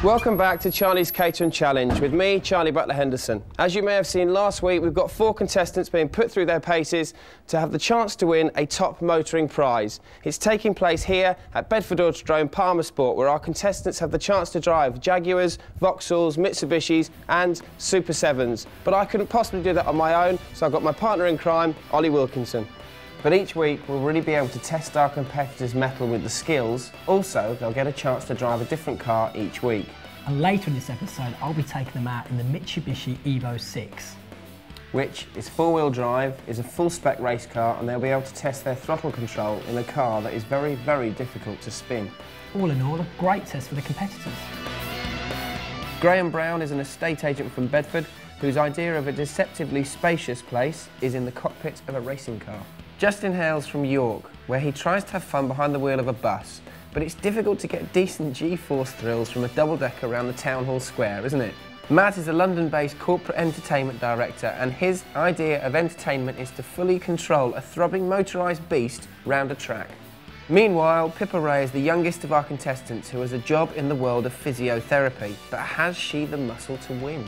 Welcome back to Charlie's Caterham Challenge with me, Charlie Butler Henderson. As you may have seen last week, we've got 4 contestants being put through their paces to have the chance to win a top motoring prize. It's taking place here at Bedford Autodrome Palmer Sport, where our contestants have the chance to drive Jaguars, Vauxhalls, Mitsubishis and Super 7s. But I couldn't possibly do that on my own, so I've got my partner in crime, Ollie Wilkinson. But each week we'll really be able to test our competitors' mettle with the skills. Also, they'll get a chance to drive a different car each week. And later in this episode, I'll be taking them out in the Mitsubishi Evo 6. Which is 4-wheel drive, is a full-spec race car, and they'll be able to test their throttle control in a car that is very, very difficult to spin. All in all, a great test for the competitors. Graham Brown is an estate agent from Bedford, whose idea of a deceptively spacious place is in the cockpit of a racing car. Justin hails from York, where he tries to have fun behind the wheel of a bus, but it's difficult to get decent G-force thrills from a double-decker around the Town Hall Square, isn't it? Matt is a London-based corporate entertainment director, and his idea of entertainment is to fully control a throbbing motorised beast round a track. Meanwhile, Pippa Ray is the youngest of our contestants who has a job in the world of physiotherapy, but has she the muscle to win?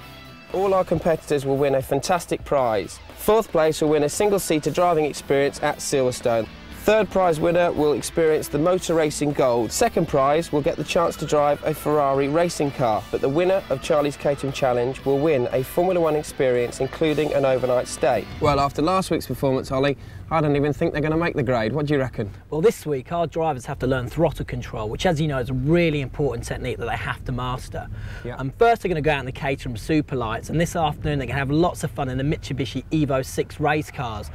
All our competitors will win a fantastic prize. 4th place will win a single-seater driving experience at Silverstone. 3rd prize winner will experience the Motor Racing Gold. 2nd prize will get the chance to drive a Ferrari racing car. But the winner of Charlie's Caterham Challenge will win a Formula 1 experience, including an overnight stay. Well, after last week's performance, Ollie, I don't even think they're going to make the grade. What do you reckon? Well, this week our drivers have to learn throttle control, which, as you know, is a really important technique that they have to master. Yeah. First they're going to go out in the Caterham Superlights, and this afternoon they're going to have lots of fun in the Mitsubishi Evo 6 race cars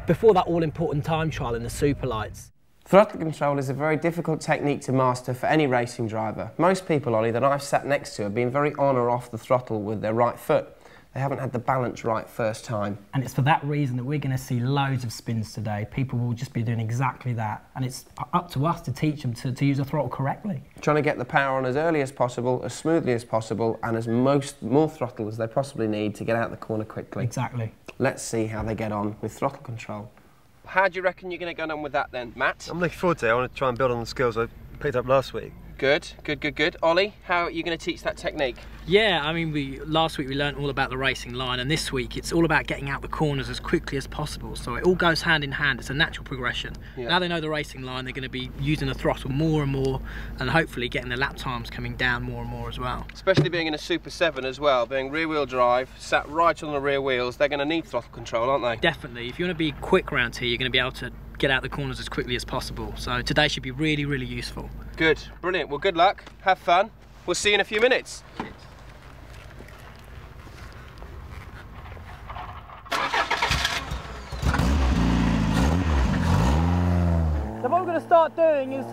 before that all-important time trial in the Superlights. Throttle control is a very difficult technique to master for any racing driver. Most people, Ollie, that I've sat next to have been very on or off the throttle with their right foot. They haven't had the balance right first time. And it's for that reason that we're going to see loads of spins today. People will just be doing exactly that, and it's up to us to teach them to use the throttle correctly. Trying to get the power on as early as possible, as smoothly as possible, and as more throttle as they possibly need to get out the corner quickly. Exactly. Let's see how they get on with throttle control. How do you reckon you're going to get on with that then, Matt? I'm looking forward to it. I want to try and build on the skills I picked up last week. Good, good, good, good. Ollie, how are you going to teach that technique? Yeah, I mean, last week we learned all about the racing line, and this week it's all about getting out the corners as quickly as possible. So it all goes hand in hand. It's a natural progression. Yeah. Now they know the racing line, they're going to be using the throttle more and more, and hopefully getting the lap times coming down more and more as well. Especially being in a Super 7 as well, being rear-wheel drive, sat right on the rear wheels, they're going to need throttle control, aren't they? Definitely. If you want to be quick around here, you're going to be able to get out the corners as quickly as possible. So today should be really, really useful. Good, brilliant. Well, good luck, have fun. We'll see you in a few minutes. So what we're going to start doing is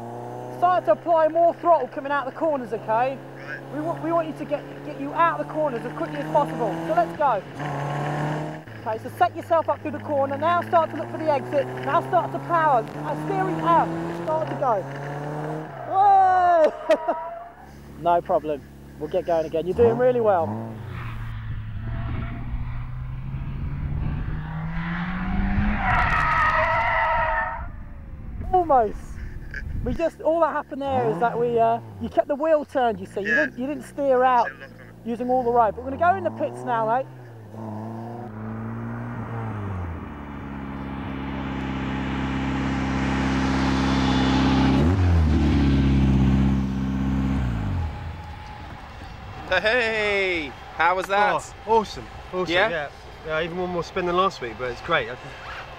start to apply more throttle coming out the corners, okay? Right. We want you to get you out of the corners as quickly as possible. So let's go. Okay, so set yourself up through the corner. Now start to look for the exit. Now start to power. Steering out. Start to go. Whoa! No problem. We'll get going again. You're doing really well. Almost. All that happened there is that you kept the wheel turned, you see. You didn't steer out using all the road. But we're going to go in the pits now, mate. Hey, how was that? Oh, awesome, yeah? Even one more spin than last week, but it's great. I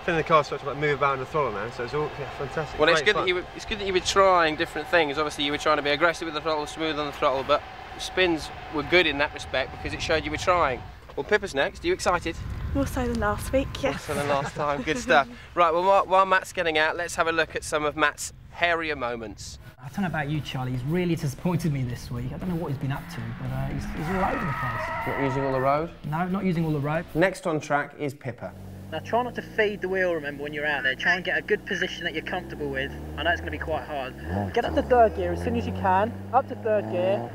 think the car starts to move about in the throttle now, so it's all fantastic. Well, it's good that you were trying different things. Obviously, you were trying to be aggressive with the throttle, smooth on the throttle, but the spins were good in that respect because it showed you were trying. Well, Pippa's next. Are you excited? More so than last week, yes. More so than last time. Good stuff. Right, well, while Matt's getting out, let's have a look at some of Matt's hairier moments. I don't know about you, Charlie. He's really disappointed me this week. I don't know what he's been up to, but he's all over the place. Not using all the road? No, not using all the road. Next on track is Pippa. Now try not to feed the wheel, remember, when you're out there. Try and get a good position that you're comfortable with. I know it's going to be quite hard. Get up to 3rd gear as soon as you can. Up to 3rd gear.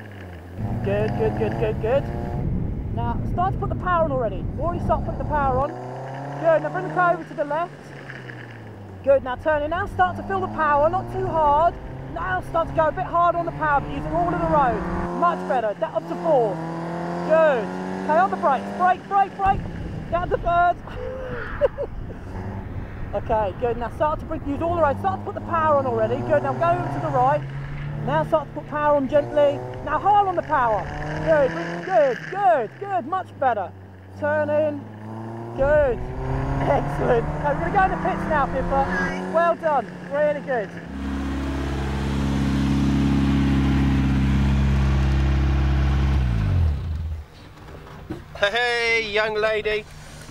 Good, good, good, good, good. Now, start to put the power on already. Already start putting the power on. Good, now bring the car over to the left. Good, now turn in. Now start to feel the power, not too hard. Now start to go a bit harder on the power, but using all of the road. much better. Up to 4. Good. Okay, on the brakes. Brake. Down to 3rd. Okay, good. Now start to use all the right. Start to put the power on already. Good. Now go over to the right. Now start to put power on gently. Now hard on the power. Good. Much better. Turn in. Good. Excellent. Okay, we're going to go in the pits now, Pippa. Well done. Really good. Hey, young lady.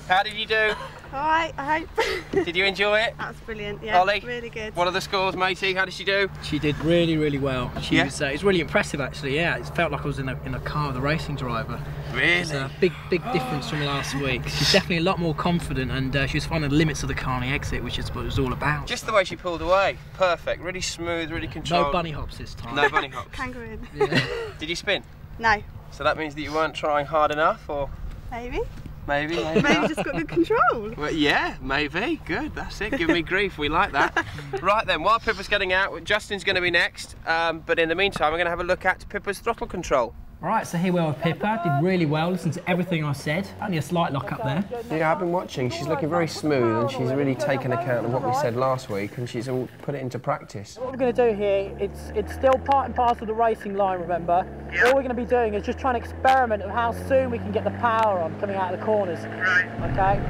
How did you do? Alright, I hope. Did you enjoy it? That's brilliant, yeah. Ollie? Really good. What are the scores, matey? How did she do? She did really well. Yeah? It's really impressive actually, yeah. It felt like I was in a car with a racing driver. Really? It's a big difference from last week. She's definitely a lot more confident, and she was finding the limits of the car on the exit, which is what it was all about. Just the way she pulled away. Perfect. Really smooth, really controlled. No bunny hops this time. No bunny hops. Kangaroo. Yeah. Did you spin? No. So that means that you weren't trying hard enough, or? Maybe. Maybe Maybe not. just got good control. Well, yeah, maybe. Good, that's it. Give me grief, we like that. Right then, while Pippa's getting out, Justin's going to be next. But in the meantime, we're going to have a look at Pippa's throttle control. Alright, so here we are with Pippa. Did really well, listened to everything I said. Only a slight lock up there. Yeah, I've been watching. She's looking very smooth, and she's really taken account of what we said last week, and she's all put it into practice. What we're going to do here, it's still part and parcel of the racing line, remember? Yeah. All we're going to be doing is just trying to experiment with how soon we can get the power on coming out of the corners. Right. Okay?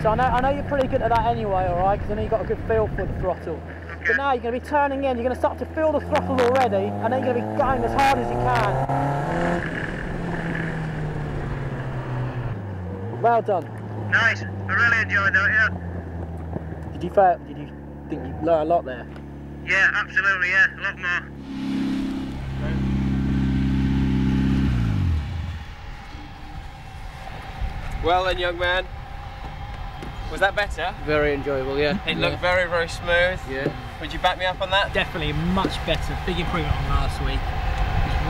So I know you're pretty good at that anyway, alright? Because I know you've got a good feel for the throttle. Okay. But now you're going to be turning in, you're going to start to feel the throttle already, and then you're going to be going as hard as you can. Well done. Nice. I really enjoyed that, yeah. Did you think you learned a lot there? Yeah, absolutely, yeah. A lot more. Well then, young man. Was that better? Very enjoyable, yeah. It looked very smooth. Yeah. Would you back me up on that? Definitely much better. Big improvement on last week.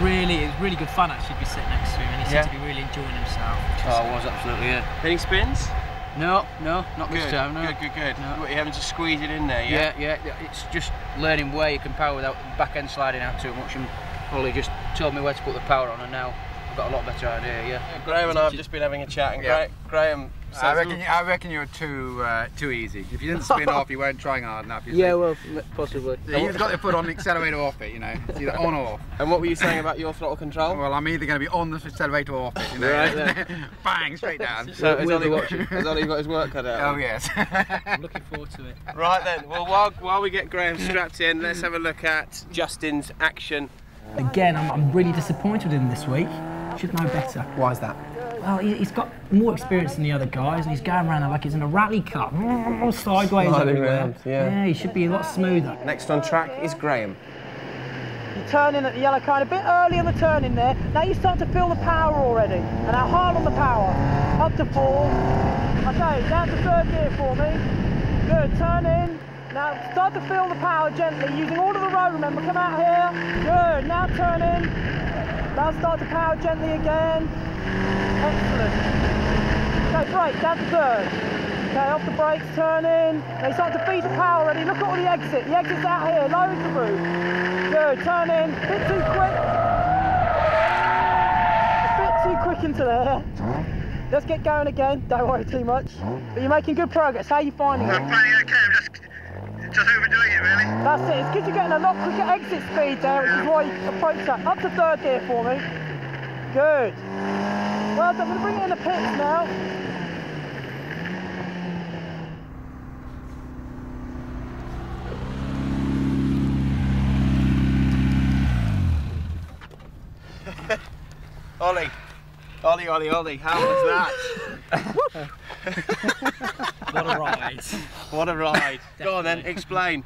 It was really good fun actually to be sitting next to him, and he seemed to be really enjoying himself. Oh, it was absolutely, yeah. Any spins? No, not this time, no. Good. No. What, you're having to squeeze it in there, yeah? Yeah, it's just learning where you can power without the back end sliding out too much, and Ollie just told me where to put the power on, and now I've got a lot better idea, yeah. Graham and I have just been having a chat, and Graham says... I reckon you're too easy. If you didn't spin off, you weren't trying hard enough. Yeah, well, possibly. You've got to put on the accelerator or off it, you know. It's either on or off. And what were you saying about your throttle control? Well, I'm either going to be on the accelerator or off it, you know. Right, Bang, straight down. So has Ollie got his work cut out? Oh, yes. I'm looking forward to it. Right then, well, while we get Graham strapped in, let's have a look at Justin's action. Again, I'm really disappointed in him this week. Should know better. Why is that? Well, he's got more experience than the other guys, and he's going around like he's in a rally car, sideways everywhere. Around, yeah, he should be a lot smoother. Next on track is Graham. You turn in at the yellow cone a bit early on the turn in there. Now you start to feel the power already. And now hard on the power. Up to 4. Okay, down to 3rd gear for me. Good, turn in. Now start to feel the power gently, using all of the road, remember, come out here. Good, now turn in. Now start to power gently again. Excellent. Okay, brake, down to 3rd. Okay, off the brakes, turn in. Now you start to feed the power already. Look at all the exit. The exit's out here, lower the roof. Good, turn in. A bit too quick. A bit too quick into there. Let's get going again. Don't worry too much. But you're making good progress. How are you finding it? I'm finding it okay. I'm just overdoing it, really. That's it. It's because you're getting a lot quicker exit speed there, which is why you approach that. Up to 3rd gear for me. Good. Well done. I'm going to bring it in the pits now. Ollie, how was that? What a ride. What a ride. Go on then, explain.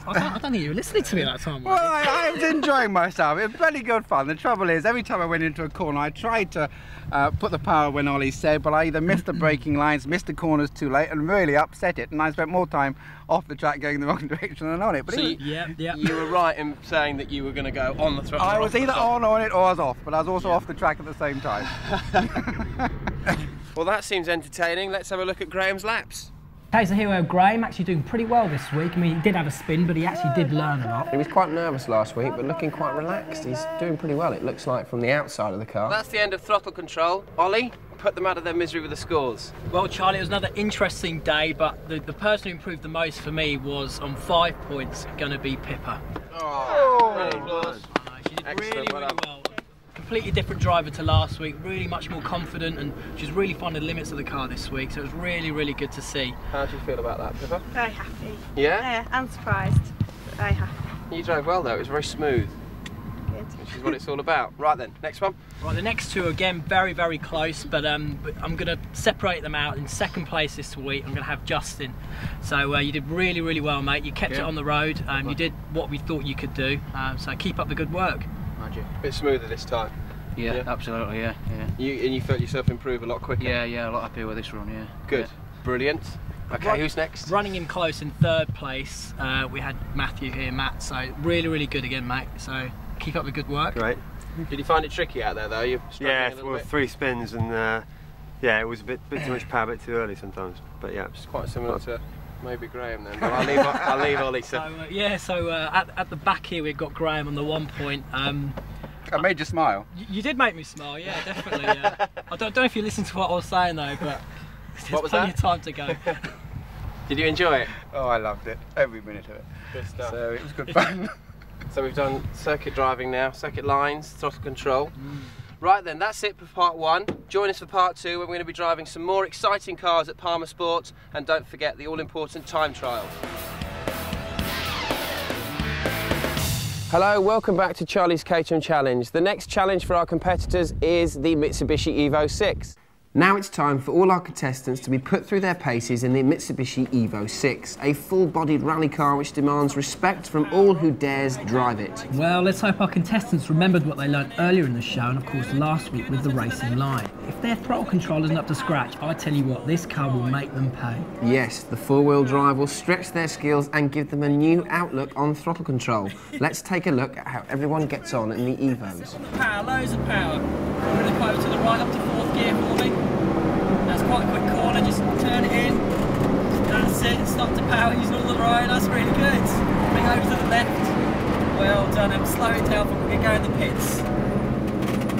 I don't think you were listening to me that time. Well, I was enjoying myself. It was very good fun. The trouble is, every time I went into a corner, I tried to put the power when Ollie said, but I either missed the braking lines, missed the corners too late, and really upset it. And I spent more time off the track going the wrong direction than on it. But so you were right in saying that you were going to go on the throttle. I was either on it or I was off, but I was also off the track at the same time. Well, that seems entertaining. Let's have a look at Graham's laps. Okay, so here we have Graham, actually doing pretty well this week. I mean, he did have a spin, but he actually did learn a lot. He was quite nervous last week, but looking quite relaxed. He's doing pretty well, it looks like, from the outside of the car. That's the end of throttle control. Ollie, put them out of their misery with the scores. Well, Charlie, it was another interesting day, but the person who improved the most for me was, on 5 points, going to be Pippa. Oh, she did really well. Completely different driver to last week, really much more confident, and she's really finding the limits of the car this week, so it was really, really good to see. How do you feel about that, Pippa? Very happy. Yeah? Yeah, I'm surprised, but very happy. You drove well though, it was very smooth. Good. Which is what it's all about. Right then, next one. Right, the next two, again, very, very close, but I'm going to separate them out. In second place this week, I'm going to have Justin. So you did really, really well, mate. You kept it on the road, you did what we thought you could do, so keep up the good work. A bit smoother this time. Yeah, absolutely, yeah. And you felt yourself improve a lot quicker? Yeah, a lot happier with this run, yeah. Good, brilliant. Okay, who's next? Running in close in third place, we had Matthew here, Matt, so really, really good again, mate. So keep up the good work. Great. Did you find it tricky out there though? You Yeah, well, 3 spins and yeah, it was a bit too much power, a bit too early sometimes. But yeah, it's quite similar to maybe Graham then. But I'll leave Ollie. So at the back here we've got Graham on the 1 point. I made you smile. You did make me smile, yeah, definitely. I don't know if you listened to what I was saying though, but there's plenty of time to go. Did you enjoy it? Oh, I loved it. Every minute of it. Good stuff. So it was good fun. So we've done circuit driving now, circuit lines, throttle control. Right then, that's it for part 1. Join us for part 2 when we're going to be driving some more exciting cars at Palmer Sports, and don't forget the all-important time trial. Hello, welcome back to Charlie's Caterham Challenge. The next challenge for our competitors is the Mitsubishi Evo 6. Now it's time for all our contestants to be put through their paces in the Mitsubishi Evo 6, a full-bodied rally car which demands respect from all who dares drive it. Well, let's hope our contestants remembered what they learned earlier in the show and of course last week with the racing line. If their throttle control isn't up to scratch, I tell you what, this car will make them pay. Yes, the four-wheel drive will stretch their skills and give them a new outlook on throttle control. Let's take a look at how everyone gets on in the Evos. Power, loads of power. Really close to the right, up to 4th gear for me. That's quite a quick corner, just turn it in. That's it, stop to power, using all the right, that's really good. Bring over to the left. Well done, and slow it down before we go in the pits.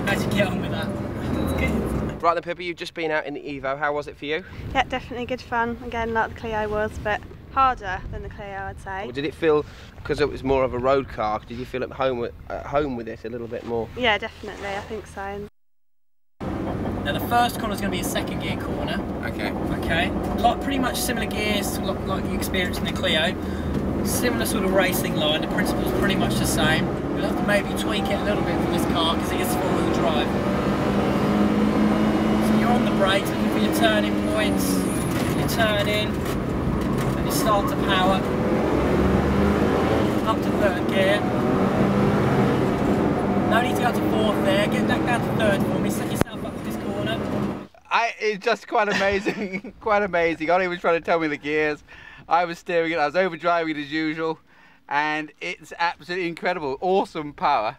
How'd you get on with that? That's good. Right then, Pippa, you've just been out in the Evo. How was it for you? Yeah, definitely good fun. Again, like the Clio was, but harder than the Clio, I'd say. Well, did it feel, because it was more of a road car, did you feel at home with it a little bit more? Yeah, definitely, I think so. Now the first corner is going to be a 2nd gear corner. Okay. Like pretty much similar gears like you experienced in the Clio. Similar sort of racing line. The principle's pretty much the same. We'll have to maybe tweak it a little bit for this car because it is 4-wheel drive. So you're on the brakes, looking for your turning points. You turn in, and you start to power. Up to 3rd gear. No need to go to 4th there. Get back down to 3rd for me. Set yourself up for this corner. It's just quite amazing, quite amazing. Ollie was trying to tell me the gears. I was steering it, I was overdriving it as usual, and it's absolutely incredible. Awesome power.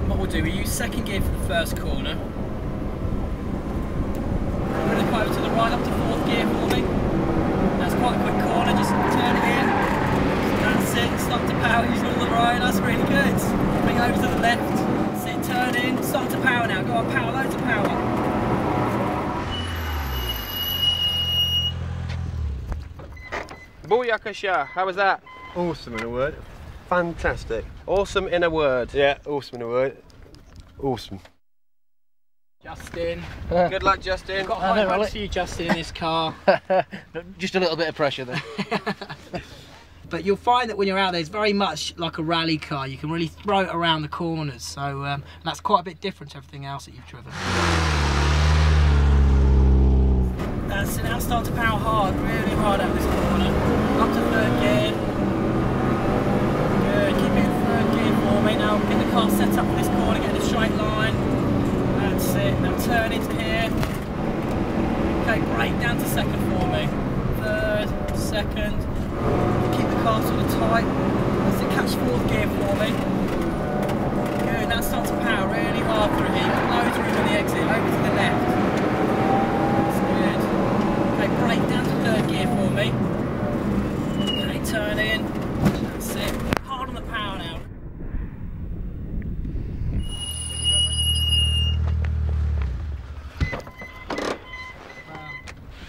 What we'll do, we use 2nd gear for the first corner. Really quite over to the right, up to 4th gear for me. That's quite a quick corner, just turn it in. That's it, stop to power, using all the right, that's really good. Bring over to the left, sit, turn in, start to power now, go on, power, loads of power. Booyakasha, how was that? Awesome in a word. Fantastic. Awesome in a word. Yeah, awesome in a word. Awesome. Justin. Good luck, Justin. We've got high hopes for you, Justin, in this car. Just a little bit of pressure there. But you'll find that when you're out there, it's very much like a rally car. You can really throw it around the corners. So that's quite a bit different to everything else that you've driven. So now start to power hard, really hard out this corner. Up to 3rd gear. Good, keep it in 3rd gear for me. Now get the car set up for this corner, get in a straight line. That's it, now turn into here. Okay, brake down to 2nd for me. 3rd, 2nd. Keep the car sort of tight. That's it, catch 4th gear for me. Good, now start to power really hard through here. Loads of room on the exit, over to the left. Brake down to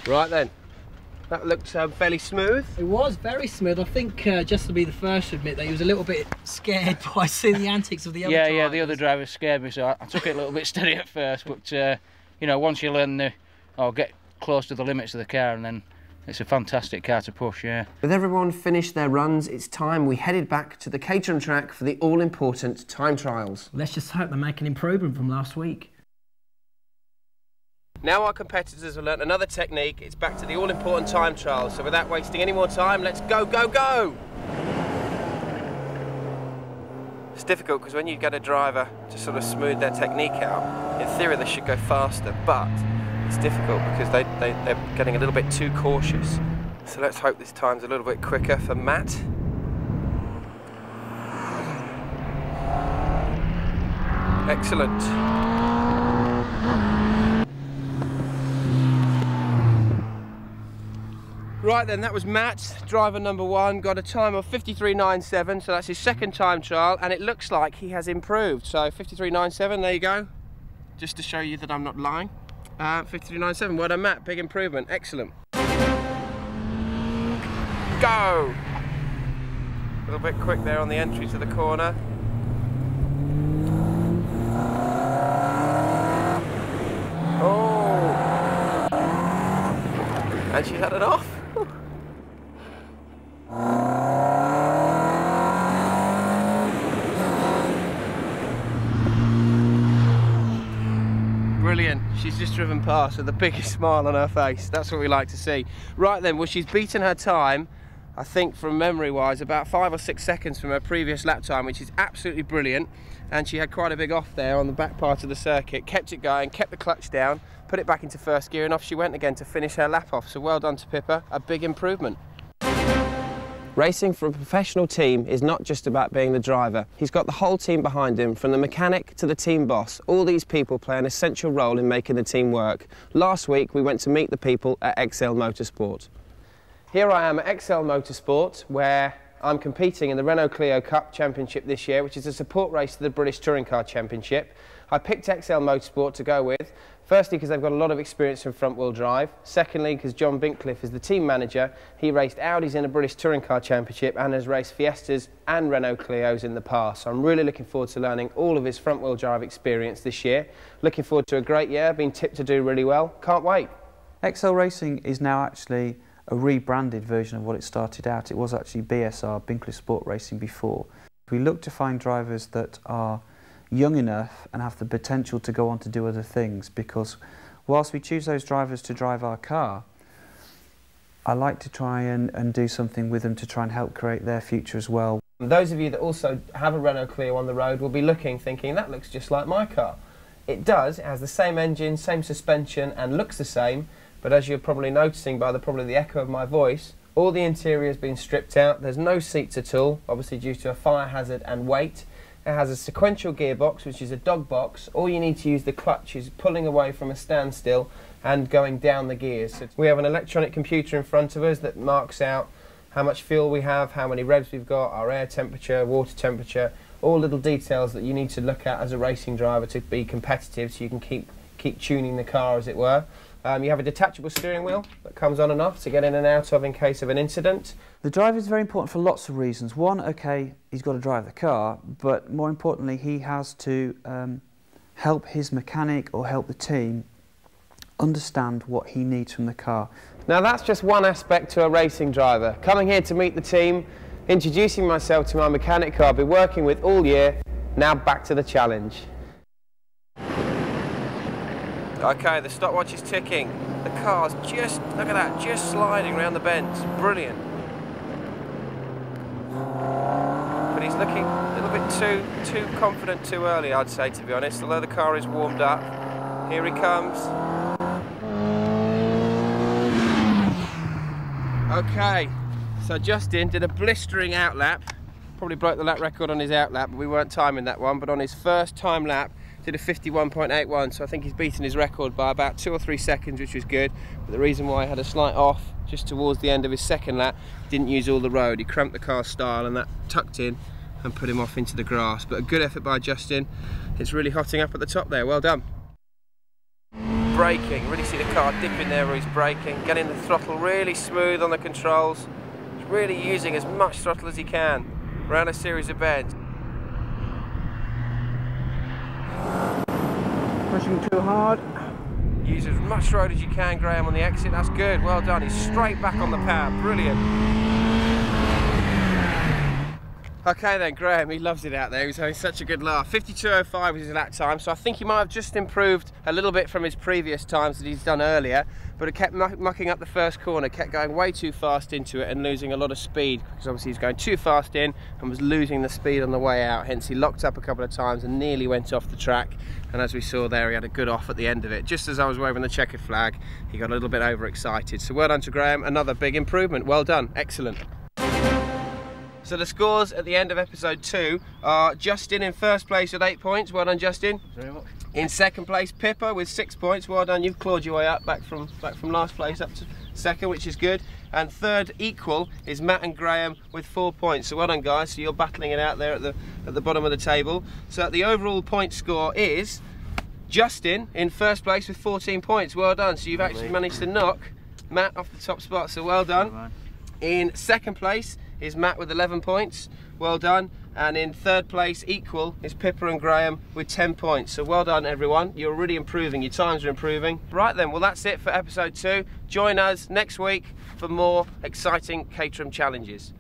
Right then, that looked fairly smooth. It was very smooth. I think just to be the first to admit that he was a little bit scared by seeing the antics of the other drivers. Yeah, the other drivers scared me, so I took it a little bit steady at first, but you know, once you learn get close to the limits of the car, and then it's a fantastic car to push, yeah. With everyone finished their runs, it's time we headed back to the Caterham track for the all-important time trials. Let's just hope they make an improvement from last week. Now our competitors have learnt another technique. It's back to the all-important time trials. So without wasting any more time, let's go, go, go! It's difficult because when you get a driver to sort of smooth their technique out, in theory they should go faster, but it's difficult because they're getting a little bit too cautious. So let's hope this time's a little bit quicker for Matt. Excellent. Right then, that was Matt, driver number 1, got a time of 53.97, so that's his second time trial, and it looks like he has improved. So 53.97, there you go, just to show you that I'm not lying. 53.97, well done Matt, big improvement, excellent. Go! A little bit quick there on the entry to the corner. Oh! And she's had it off. Brilliant, she's just driven past with the biggest smile on her face. That's what we like to see. Right then, well, she's beaten her time, I think from memory wise, about 5 or 6 seconds from her previous lap time, which is absolutely brilliant. And she had quite a big off there on the back part of the circuit, kept it going, kept the clutch down, put it back into first gear, and off she went again to finish her lap off. So well done to Pippa, a big improvement. Racing for a professional team is not just about being the driver. He's got the whole team behind him, from the mechanic to the team boss. All these people play an essential role in making the team work. Last week we went to meet the people at XL Motorsport. Here I am at XL Motorsport, where I'm competing in the Renault Clio Cup Championship this year, which is a support race to the British Touring Car Championship. I picked XL Motorsport to go with, firstly because they've got a lot of experience in front-wheel drive, secondly because John Bincliffe is the team manager. He raced Audis in a British Touring Car Championship and has raced Fiestas and Renault Clios in the past. So I'm really looking forward to learning all of his front-wheel drive experience this year. Looking forward to a great year, been tipped to do really well, can't wait. XL Racing is now actually a rebranded version of what it started out. It was actually BSR, Bincliffe Sport Racing, before. We look to find drivers that are young enough and have the potential to go on to do other things, because whilst we choose those drivers to drive our car, I like to try and do something with them to try and help create their future as well. Those of you that also have a Renault Clio on the road will be looking, thinking, that looks just like my car. It does, it has the same engine, same suspension and looks the same, but as you're probably noticing by probably the echo of my voice, all the interior has been stripped out. There's no seats at all, obviously due to a fire hazard and weight. It has a sequential gearbox, which is a dog box. All you need to use the clutch is pulling away from a standstill and going down the gears. So we have an electronic computer in front of us that marks out how much fuel we have, how many revs we've got, our air temperature, water temperature, all little details that you need to look at as a racing driver to be competitive, so you can keep tuning the car, as it were. You have a detachable steering wheel that comes on and off to get in and out of in case of an incident. The driver is very important for lots of reasons. One, okay, he's got to drive the car, but more importantly, he has to help his mechanic or help the team understand what he needs from the car. Now that's just one aspect to a racing driver. Coming here to meet the team, introducing myself to my mechanic who I'll be working with all year. Now back to the challenge. Okay, the stopwatch is ticking. The car's just, look at that, just sliding around the bends. Brilliant. But he's looking a little bit too confident too early, I'd say, to be honest, although the car is warmed up. Here he comes. Okay, so Justin did a blistering outlap. Probably broke the lap record on his outlap, but we weren't timing that one. But on his first time lap, did a 51.81, so I think he's beaten his record by about 2 or 3 seconds, which was good. But the reason why he had a slight off just towards the end of his second lap, he didn't use all the road. He cramped the car style and that tucked in and put him off into the grass. But a good effort by Justin. It's really hotting up at the top there, well done. braking. Really see the car dipping there where he's braking, getting the throttle really smooth on the controls. He's really using as much throttle as he can around a series of bends. Pushing too hard. Use as much road as you can, Graham, on the exit. That's good, well done. He's straight back on the power, brilliant. Okay then, Graham, he loves it out there. He was having such a good laugh. 52.05 was his lap time, so I think he might have just improved a little bit from his previous times that he's done earlier, but it kept mucking up the first corner, kept going way too fast into it and losing a lot of speed, because obviously he's going too fast in and was losing the speed on the way out, hence he locked up a couple of times and nearly went off the track. And as we saw there, he had a good off at the end of it. Just as I was waving the checkered flag, he got a little bit overexcited. So well done to Graham, another big improvement. Well done, excellent. So the scores at the end of episode 2 are Justin in first place with 8 points. Well done, Justin. Very much. In second place, Pippa with 6 points. Well done, you've clawed your way up back from last place up to second, which is good. And third equal is Matt and Graham with 4 points. So well done, guys. So you're battling it out there at the bottom of the table. So the overall point score is Justin in first place with 14 points. Well done. So you've actually managed to knock Matt off the top spot. So well done. In second place is Matt with 11 points. Well done. And in third place, equal, is Pippa and Graham with 10 points. So well done, everyone. You're really improving. Your times are improving. Right then, well, that's it for episode 2. Join us next week for more exciting Caterham challenges.